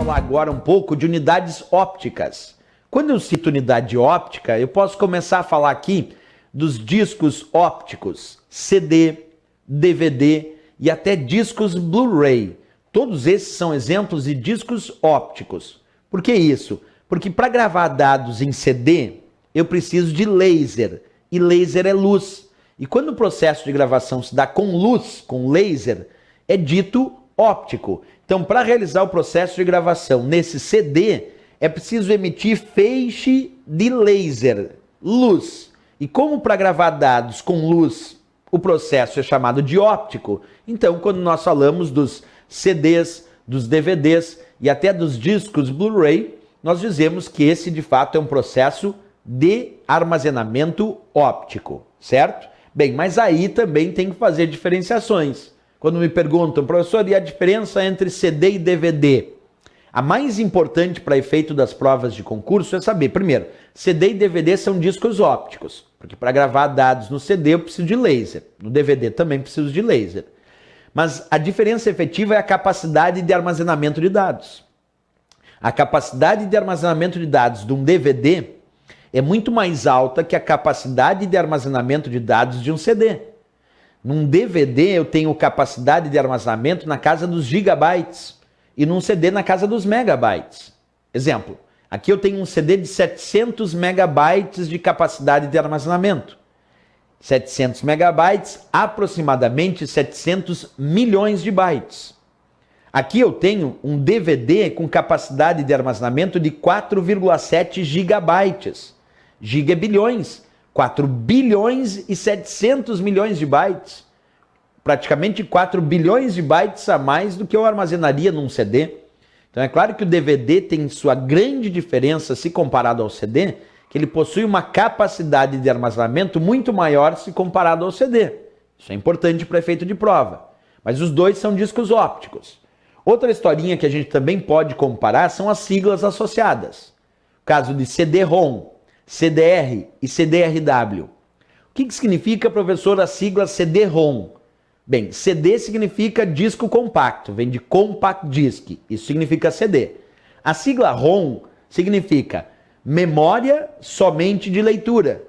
falar agora um pouco de unidades ópticas. Quando eu cito unidade óptica, eu posso começar a falar aqui dos discos ópticos, CD, DVD e até discos Blu-ray. Todos esses são exemplos de discos ópticos. Por que isso? Porque para gravar dados em CD, eu preciso de laser, e laser é luz. E quando o processo de gravação se dá com luz, com laser, é dito óptico. Então, para realizar o processo de gravação nesse CD, é preciso emitir feixe de laser, luz. E como para gravar dados com luz, o processo é chamado de óptico, então quando nós falamos dos CDs, dos DVDs e até dos discos Blu-ray, nós dizemos que esse de fato é um processo de armazenamento óptico, certo? Bem, mas aí também tem que fazer diferenciações. Quando me perguntam, professor, e a diferença entre CD e DVD? A mais importante para efeito das provas de concurso é saber, primeiro, CD e DVD são discos ópticos, porque para gravar dados no CD eu preciso de laser, no DVD também preciso de laser. Mas a diferença efetiva é a capacidade de armazenamento de dados. A capacidade de armazenamento de dados de um DVD é muito mais alta que a capacidade de armazenamento de dados de um CD. Num DVD eu tenho capacidade de armazenamento na casa dos gigabytes e num CD na casa dos megabytes. Exemplo, aqui eu tenho um CD de 700 megabytes de capacidade de armazenamento. 700 megabytes, aproximadamente 700 milhões de bytes. Aqui eu tenho um DVD com capacidade de armazenamento de 4,7 gigabytes. Giga é bilhões. 4 bilhões e 700 milhões de bytes. Praticamente 4 bilhões de bytes a mais do que eu armazenaria num CD. Então é claro que o DVD tem sua grande diferença se comparado ao CD, que ele possui uma capacidade de armazenamento muito maior se comparado ao CD. Isso é importante para efeito de prova. Mas os dois são discos ópticos. Outra historinha que a gente também pode comparar são as siglas associadas. O caso de CD-ROM, CDR e CDRW. O que significa, professor, a sigla CD-ROM? Bem, CD significa disco compacto, vem de compact disc, isso significa CD. A sigla ROM significa memória somente de leitura,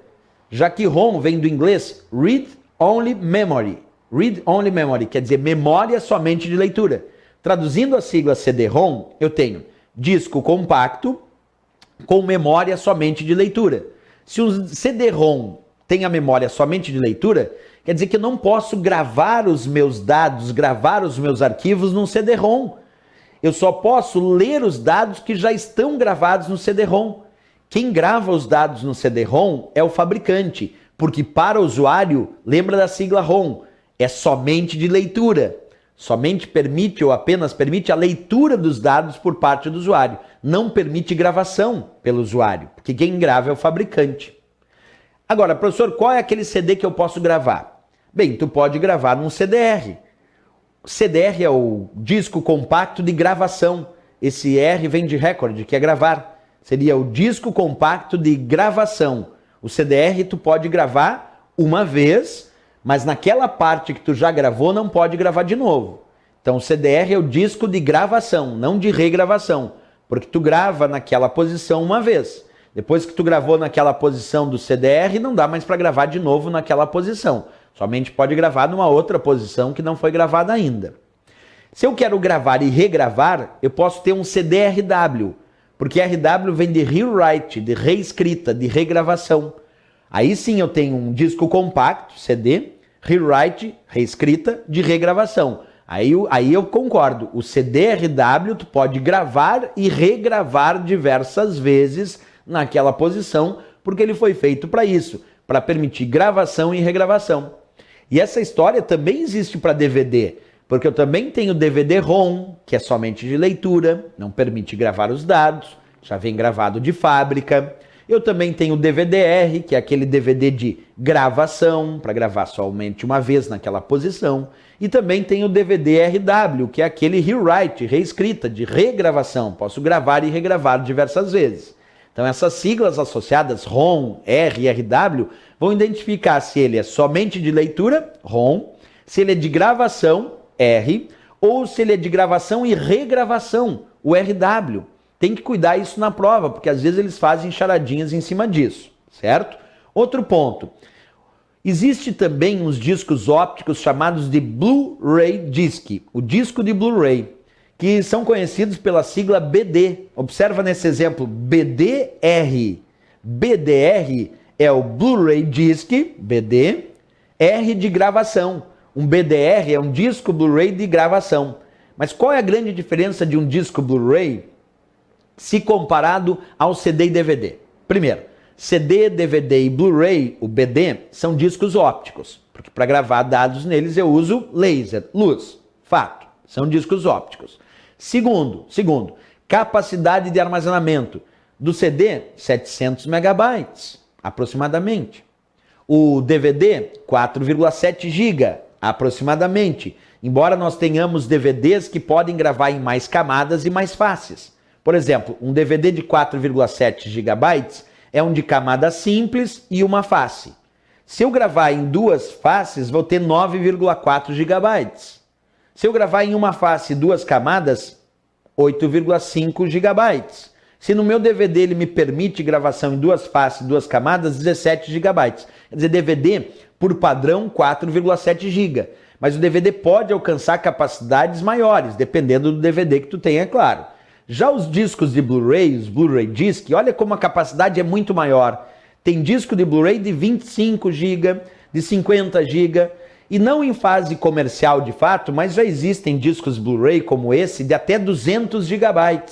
já que ROM vem do inglês Read Only Memory. Read Only Memory quer dizer memória somente de leitura. Traduzindo a sigla CD-ROM, eu tenho disco compacto com memória somente de leitura. Se um CD-ROM tem a memória somente de leitura, quer dizer que eu não posso gravar os meus dados, gravar os meus arquivos num CD-ROM. Eu só posso ler os dados que já estão gravados no CD-ROM. Quem grava os dados no CD-ROM é o fabricante, porque para o usuário, lembra da sigla ROM, é somente de leitura. Somente permite ou apenas permite a leitura dos dados por parte do usuário. Não permite gravação pelo usuário, porque quem grava é o fabricante. Agora, professor, qual é aquele CD que eu posso gravar? Bem, tu pode gravar num CDR. O CDR é o disco compacto de gravação. Esse R vem de record, que é gravar. Seria o disco compacto de gravação. O CDR tu pode gravar uma vez, mas naquela parte que tu já gravou não pode gravar de novo. Então o CDR é o disco de gravação, não de regravação, porque tu grava naquela posição uma vez. Depois que tu gravou naquela posição do CDR, não dá mais para gravar de novo naquela posição. Somente pode gravar numa outra posição que não foi gravada ainda. Se eu quero gravar e regravar, eu posso ter um CDRW, porque RW vem de rewrite, de reescrita, de regravação. Aí sim eu tenho um disco compacto, CD, rewrite, reescrita, de regravação. Aí eu concordo, o CDRW tu pode gravar e regravar diversas vezes naquela posição, porque ele foi feito para isso, para permitir gravação e regravação. E essa história também existe para DVD, porque eu também tenho DVD-ROM, que é somente de leitura, não permite gravar os dados, já vem gravado de fábrica. Eu também tenho o DVD-R, que é aquele DVD de gravação, para gravar somente uma vez naquela posição. E também tenho o DVD-RW, que é aquele rewrite, reescrita, de regravação. Posso gravar e regravar diversas vezes. Então essas siglas associadas, ROM, R e RW, vão identificar se ele é somente de leitura, ROM, se ele é de gravação, R, ou se ele é de gravação e regravação, o RW. Tem que cuidar isso na prova, porque às vezes eles fazem charadinhas em cima disso, certo? Outro ponto. Existe também uns discos ópticos chamados de Blu-ray Disc, o disco de Blu-ray, que são conhecidos pela sigla BD. Observa nesse exemplo, BDR. BDR é o Blu-ray Disc, BD, R de gravação. Um BDR é um disco Blu-ray de gravação. Mas qual é a grande diferença de um disco Blu-ray se comparado ao CD e DVD? Primeiro, CD, DVD e Blu-ray, o BD, são discos ópticos, porque para gravar dados neles eu uso laser, luz, fato, são discos ópticos. Segundo, capacidade de armazenamento do CD, 700 megabytes, aproximadamente. O DVD, 4,7 GB, aproximadamente, embora nós tenhamos DVDs que podem gravar em mais camadas e mais faces. Por exemplo, um DVD de 4,7 GB é um de camada simples e uma face. Se eu gravar em duas faces, vou ter 9,4 GB. Se eu gravar em uma face e duas camadas, 8,5 GB. Se no meu DVD ele me permite gravação em duas faces e duas camadas, 17 GB. Quer dizer, DVD, por padrão, 4,7 GB. Mas o DVD pode alcançar capacidades maiores, dependendo do DVD que tu tenha, é claro. Já os discos de Blu-ray, os Blu-ray Disc, olha como a capacidade é muito maior. Tem disco de Blu-ray de 25 GB, de 50 GB, e não em fase comercial de fato, mas já existem discos Blu-ray como esse de até 200 GB.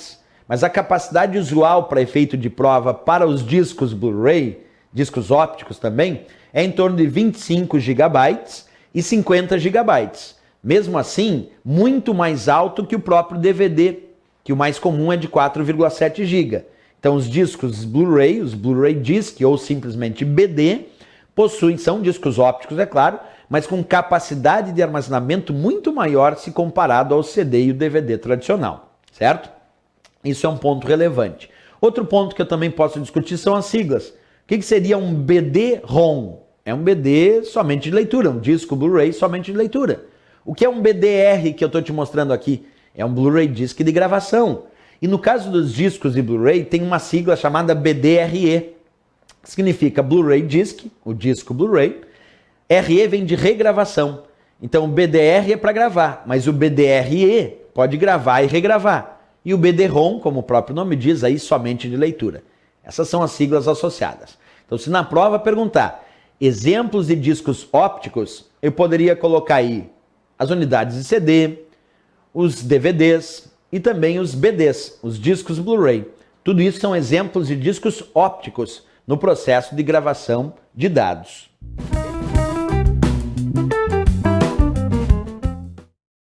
Mas a capacidade usual para efeito de prova para os discos Blu-ray, discos ópticos também, é em torno de 25 GB e 50 GB. Mesmo assim, muito mais alto que o próprio DVD, que o mais comum é de 4,7 GB. Então os discos Blu-ray, os Blu-ray Disc ou simplesmente BD, são discos ópticos, é claro, mas com capacidade de armazenamento muito maior se comparado ao CD e o DVD tradicional, certo? Isso é um ponto relevante. Outro ponto que eu também posso discutir são as siglas. O que seria um BD-ROM? É um BD somente de leitura, um disco Blu-ray somente de leitura. O que é um BDR que eu estou te mostrando aqui? É um Blu-ray Disc de gravação. E no caso dos discos de Blu-ray, tem uma sigla chamada BDRE, que significa Blu-ray Disc, o disco Blu-ray. RE vem de regravação. Então o BDR é para gravar, mas o BDRE pode gravar e regravar. E o BD-ROM, como o próprio nome diz, aí somente de leitura. Essas são as siglas associadas. Então se na prova perguntar exemplos de discos ópticos, eu poderia colocar aí as unidades de CD, os DVDs e também os BDs, os discos Blu-ray. Tudo isso são exemplos de discos ópticos no processo de gravação de dados.